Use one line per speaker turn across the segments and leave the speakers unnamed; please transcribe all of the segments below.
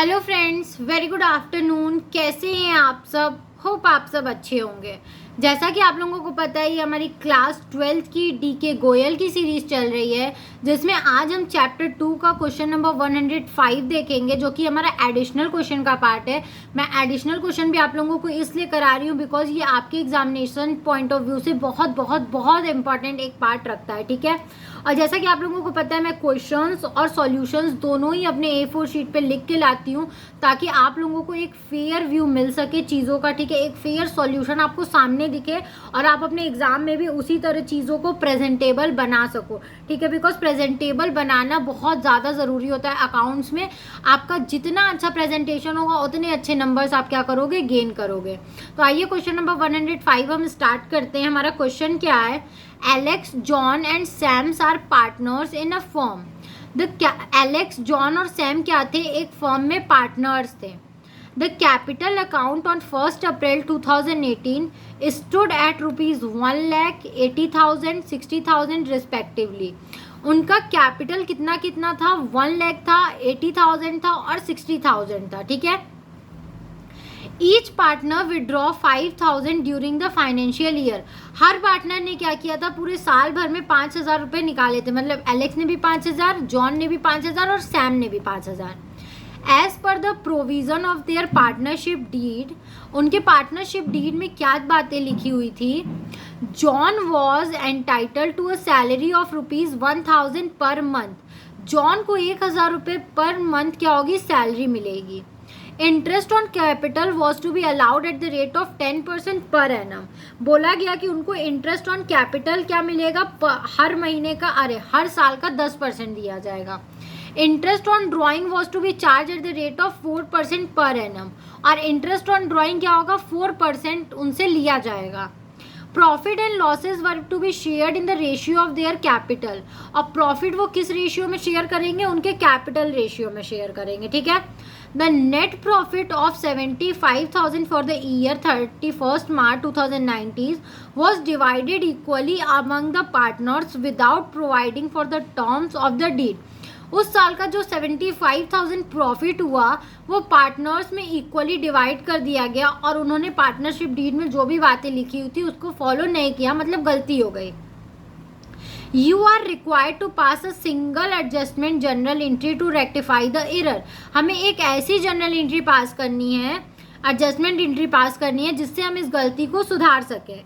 Hello friends, very good afternoon. कैसे हैं आप सब? होप आप सब अच्छे होंगे। जैसा कि आप लोगों को पता है, ये हमारी क्लास 12th की डीके गोयल की सीरीज चल रही है, जिसमें आज हम चैप्टर 2 का क्वेश्चन नंबर 105 देखेंगे, जो कि हमारा एडिशनल क्वेश्चन का पार्ट है। मैं एडिशनल क्वेश्चन भी आप लोगों को इसलिए करा रही हूँ बिकॉज ये आपके एग्जामिनेशन पॉइंट ऑफ व्यू से बहुत बहुत बहुत इंपॉर्टेंट एक पार्ट रखता है, ठीक है। और जैसा कि आप लोगों को पता है, मैं क्वेश्चंस और सॉल्यूशंस दोनों ही अपने A4 शीट पे लिख के लाती हूँ, ताकि आप लोगों को एक फेयर व्यू मिल सके चीज़ों का, ठीक है। एक फेयर सॉल्यूशन आपको सामने दिखे और आप अपने एग्जाम में भी उसी तरह चीज़ों को प्रेजेंटेबल बना सको, ठीक है। बिकॉज प्रेजेंटेबल बनाना बहुत ज़्यादा ज़रूरी होता है अकाउंट्स में। आपका जितना अच्छा प्रेजेंटेशन होगा उतने अच्छे नंबर्स आप क्या करोगे, गेन करोगे। तो आइए क्वेश्चन नंबर 105 हम स्टार्ट करते हैं। हमारा क्वेश्चन क्या है? Alex, John and Sams are partners in a firm. Alex, John और सैम क्या थे? एक फर्म में पार्टनर्स थे। The capital account on 1 April 2018 stood at rupees 1,80,000, 60,000 respectively. उनका कैपिटल कितना कितना था? 1 लाख था, 80,000 था और 60,000 था, ठीक है। Each partner withdraw 5,000 during the financial year. Her partner ने क्या किया था? पूरे साल भर में 5,000 रुपये निकाले थे। मतलब एलेक्स ने भी 5,000, जॉन ने भी 5,000 और सैम ने भी 5,000। As per the provision of their partnership deed, उनके पार्टनरशिप डीड में क्या बातें लिखी हुई थी? John was entitled to a salary of rupees 1,000 per month. John को 1,000 रुपये पर मंथ क्या होगी? सैलरी मिलेगी। Interest on capital was to be allowed at the rate of 10% per annum. बोला गया कि उनको इंटरेस्ट ऑन कैपिटल क्या मिलेगा? हर महीने का, हर साल का 10% दिया जाएगा। Interest on drawing was to be charged at the rate of 4% per annum. और इंटरेस्ट ऑन ड्राइंग क्या होगा? 4% उनसे लिया जाएगा। Profit and losses were to be shared in the ratio of their capital. और प्रॉफिट वो किस रेशियो में शेयर करेंगे? उनके कैपिटल रेशियो में शेयर करेंगे, ठीक है। The net profit of 75,000 for the year 31 March 2019 was divided equally among the partners without providing for the terms of the deed. उस साल का जो 75,000 प्रॉफिट हुआ वो पार्टनर्स में इक्वली डिवाइड कर दिया गया, और उन्होंने पार्टनरशिप डीड में जो भी बातें लिखी हुई थी उसको फॉलो नहीं किया, मतलब गलती हो गई। You are required to pass a single adjustment journal entry to rectify the error। हमें एक ऐसी जर्नल एंट्री पास करनी है, एडजस्टमेंट एंट्री पास करनी है, जिससे हम इस गलती को सुधार सकें।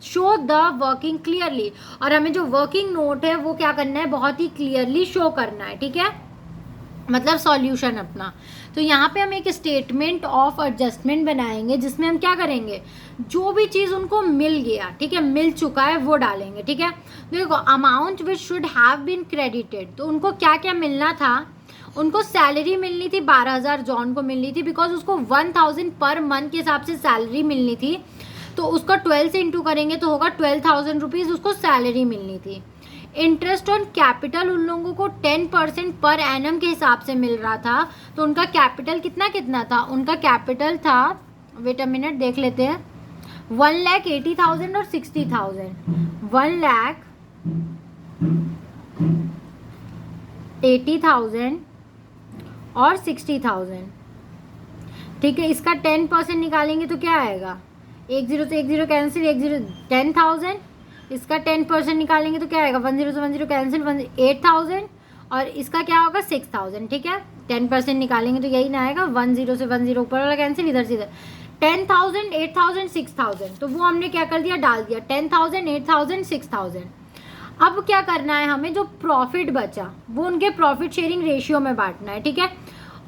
शो द वर्किंग क्लियरली, और हमें जो वर्किंग नोट है वो क्या करना है? बहुत ही क्लियरली शो करना है, ठीक है, मतलब सॉल्यूशन अपना। तो यहाँ पे हम एक स्टेटमेंट ऑफ एडजस्टमेंट बनाएंगे, जिसमें हम क्या करेंगे? जो भी चीज़ उनको मिल गया, ठीक है, मिल चुका है, वो डालेंगे, ठीक है। देखो, amount which should have been credited, तो उनको क्या क्या मिलना था? उनको सैलरी मिलनी थी 12,000 जॉन को मिलनी थी, बिकॉज उसको 1,000 पर मंथ के हिसाब से सैलरी मिलनी थी। तो उसका 12 से इंटू करेंगे तो होगा 12,000 रुपीज़ उसको सैलरी मिलनी थी। इंटरेस्ट ऑन कैपिटल उन लोगों को 10% पर एनम के हिसाब से मिल रहा था। तो उनका कैपिटल कितना कितना था? उनका कैपिटल था, वेट अ मिनट देख लेते हैं, 1,80,000 और 60,000। 1,80,000 और 60,000, ठीक है। इसका 10% निकालेंगे तो क्या आएगा? 1 0 से 1 0 कैंसिल, 1 0 10,000। इसका 10% निकालेंगे तो क्या आएगा? 1 0 से 1 0 कैंसिल, 8,000। और इसका क्या होगा? 6,000, ठीक है। 10% निकालेंगे तो यही ना आएगा, 1 0 से 1 0 ऊपर वाला कैंसिल, इधर से इधर। 10,000, 8,000, 6,000, तो वो हमने क्या कर दिया? डाल दिया 10,000, 8,000, 6,000। अब क्या करना है हमें? जो प्रॉफिट बचा वो उनके प्रॉफिट शेयरिंग रेशियो में बांटना है, ठीक है।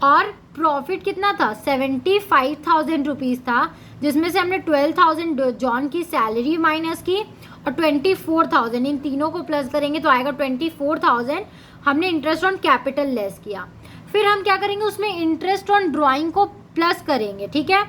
और प्रॉफिट कितना था? 75,000 रुपीज़ था, जिसमें से हमने 12,000 जॉन की सैलरी माइनस की और 24,000, इन तीनों को प्लस करेंगे तो आएगा 24,000। हमने इंटरेस्ट ऑन कैपिटल लेस किया। फिर हम क्या करेंगे? उसमें इंटरेस्ट ऑन ड्राइंग को प्लस करेंगे, ठीक है।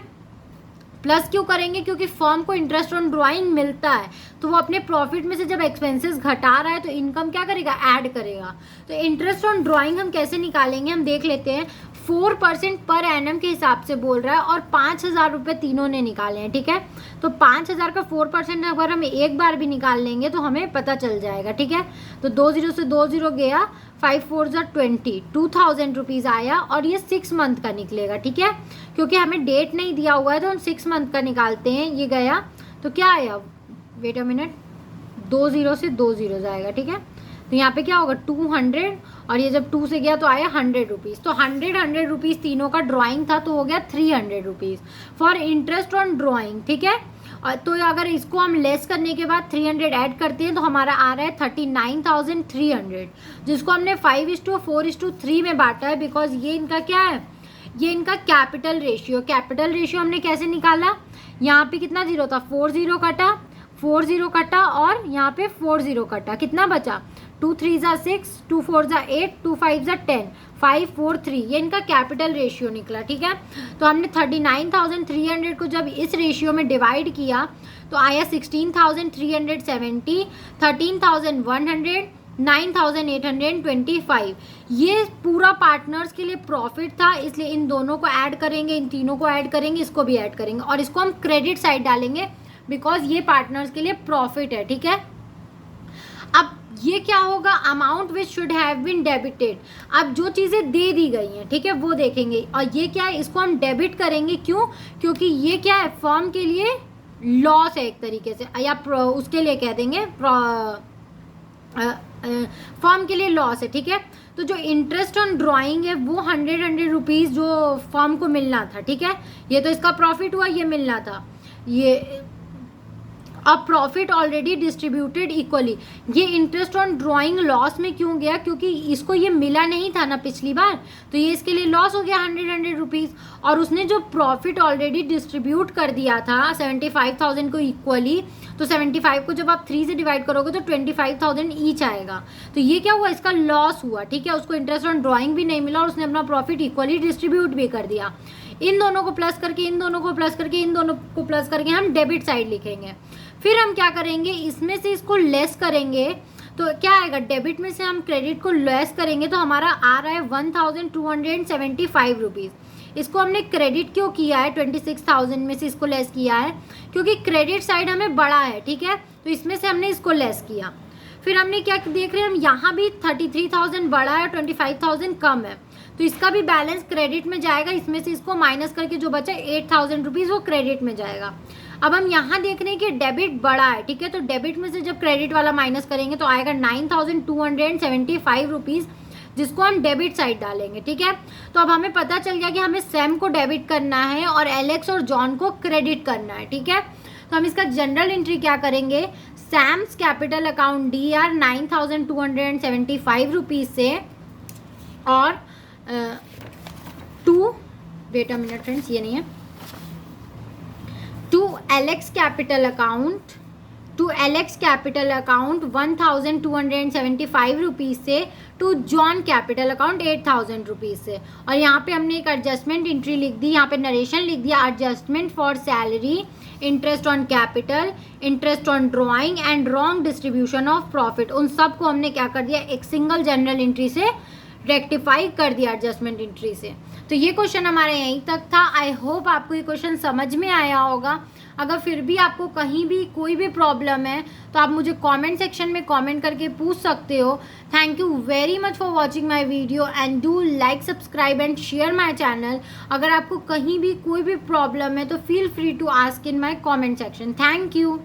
प्लस क्यों करेंगे? क्योंकि फर्म को इंटरेस्ट ऑन ड्राइंग मिलता है, तो वो अपने प्रॉफिट में से जब एक्सपेंसेस घटा रहा है तो इनकम क्या करेगा? ऐड करेगा। तो इंटरेस्ट ऑन ड्राइंग हम कैसे निकालेंगे? हम देख लेते हैं। 4% पर एनम के हिसाब से बोल रहा है, और 5,000 रुपये तीनों ने निकाले हैं, ठीक है। तो 5,000 का 4% अगर हम एक बार भी निकाल लेंगे तो हमें पता चल जाएगा, ठीक है। तो 2 0 से 2 0 गया, 5 4 20, 2000 रुपीज़ आया और ये 6 मंथ का निकलेगा, ठीक है। क्योंकि हमें डेट नहीं दिया हुआ है तो हम 6 मंथ का निकालते हैं। ये गया तो क्या आया, वेट अ मिनट, 2 0 से 2 0 आएगा, ठीक है। तो यहाँ पे क्या होगा 200 और ये जब 2 से गया तो आया 100 रुपीज़। तो 100 रुपीज़ तीनों का ड्राइंग था तो हो गया 300 rupees for interest on drawing, ठीक है। तो अगर इसको हम लेस करने के बाद 300 ऐड करते हैं तो हमारा आ रहा है 39,300, जिसको हमने 5:4:3 में बांटा है। बिकॉज ये इनका क्या है, ये इनका कैपिटल रेशियो हमने कैसे निकाला, यहाँ पे कितना जीरो था, 4 0 कटा और यहाँ पे 4 0 कटा, कितना बचा 2 3 6, 2 4 8, 2 5 10, 5 4 3, ये इनका कैपिटल रेशियो निकला, ठीक है। तो हमने 39,300 को जब इस रेशियो में डिवाइड किया तो आया 16,370, 13,100, 9,825। ये पूरा पार्टनर्स के लिए प्रॉफिट था, इसलिए इन दोनों को ऐड करेंगे, इन तीनों को ऐड करेंगे, इसको भी ऐड करेंगे और इसको हम क्रेडिट साइड डालेंगे बिकॉज ये पार्टनर्स के लिए प्रॉफिट है, ठीक है। अब ये क्या होगा, amount which should have been debited. अब जो चीज़ें दे दी गई हैं, ठीक है, वो देखेंगे और ये क्या है, इसको हम डेबिट करेंगे। क्यों, क्योंकि ये क्या है, फर्म के लिए लॉस है एक तरीके से, या उसके लिए कह देंगे फर्म के लिए लॉस है, ठीक है। तो जो इंटरेस्ट ऑन ड्राइंग है वो 100 रुपीज़ जो फर्म को मिलना था, ठीक है। ये तो इसका प्रॉफिट हुआ, ये मिलना था, ये अब प्रॉफिट ऑलरेडी डिस्ट्रीब्यूटेड इक्वली। ये इंटरेस्ट ऑन ड्राइंग लॉस में क्यों गया, क्योंकि इसको ये मिला नहीं था ना पिछली बार, तो ये इसके लिए लॉस हो गया 100 रुपीज़। और उसने जो प्रॉफिट ऑलरेडी डिस्ट्रीब्यूट कर दिया था 75,000 को इक्वली, तो 75 को जब आप 3 से डिवाइड करोगे तो 25,000 ईच आएगा। तो ये क्या हुआ, इसका लॉस हुआ, ठीक है। उसको इंटरेस्ट ऑन ड्राइंग भी नहीं मिला और उसने अपना प्रॉफिट इक्वली डिस्ट्रीब्यूट भी कर दिया। इन दोनों को प्लस करके, इन दोनों को प्लस करके, इन दोनों को प्लस करके हम डेबिट साइड लिखेंगे। फिर हम क्या करेंगे, इसमें से इसको लेस करेंगे तो क्या आएगा, डेबिट में से हम क्रेडिट को लेस करेंगे तो हमारा आ रहा है 1,275 रुपीज़। इसको हमने क्रेडिट क्यों किया है, 26,000 में से इसको लेस किया है क्योंकि क्रेडिट साइड हमें बड़ा है, ठीक है। तो इसमें से हमने इसको लेस किया। फिर हमने क्या देख रहे हैं, हम यहाँ भी 33,000 बड़ा है और 25,000 कम है, तो इसका भी बैलेंस क्रेडिट में जाएगा। इसमें से इसको माइनस करके जो बचा 8,000 रुपीज़ वो क्रेडिट में जाएगा। अब हम यहाँ देख रहे हैं कि डेबिट बड़ा है, ठीक है। तो डेबिट में से जब क्रेडिट वाला माइनस करेंगे तो आएगा 9,275 रुपीज़, जिसको हम डेबिट साइड डालेंगे, ठीक है। तो अब हमें पता चल गया कि हमें सैम को डेबिट करना है और एलेक्स और जॉन को क्रेडिट करना है, ठीक है। तो हम इसका जनरल एंट्री क्या करेंगे, Sam's capital account DR 9,275 rupees से और वेट अ मिनट फ्रेंड्स, ये नहीं है, to Alex capital account 1,275 rupees से, to John capital account 8,000 rupees से। और यहाँ पे हमने एक एडजस्टमेंट एंट्री लिख दी, यहाँ पे नरेशन लिख दिया, adjustment for salary, interest on capital, interest on drawing and wrong distribution of profit. उन सब को हमने क्या कर दिया, एक सिंगल जनरल एंट्री से रेक्टिफाई कर दिया एडजस्टमेंट एंट्री से। तो ये क्वेश्चन हमारे यहीं तक था। आई होप आपको ये क्वेश्चन समझ में आया होगा। अगर फिर भी आपको कहीं भी कोई भी प्रॉब्लम है तो आप मुझे कमेंट सेक्शन में कमेंट करके पूछ सकते हो। Thank you very much for watching my video and do like, subscribe and share my channel. अगर आपको कहीं भी कोई भी प्रॉब्लम है तो feel free to ask in my comment section. Thank you.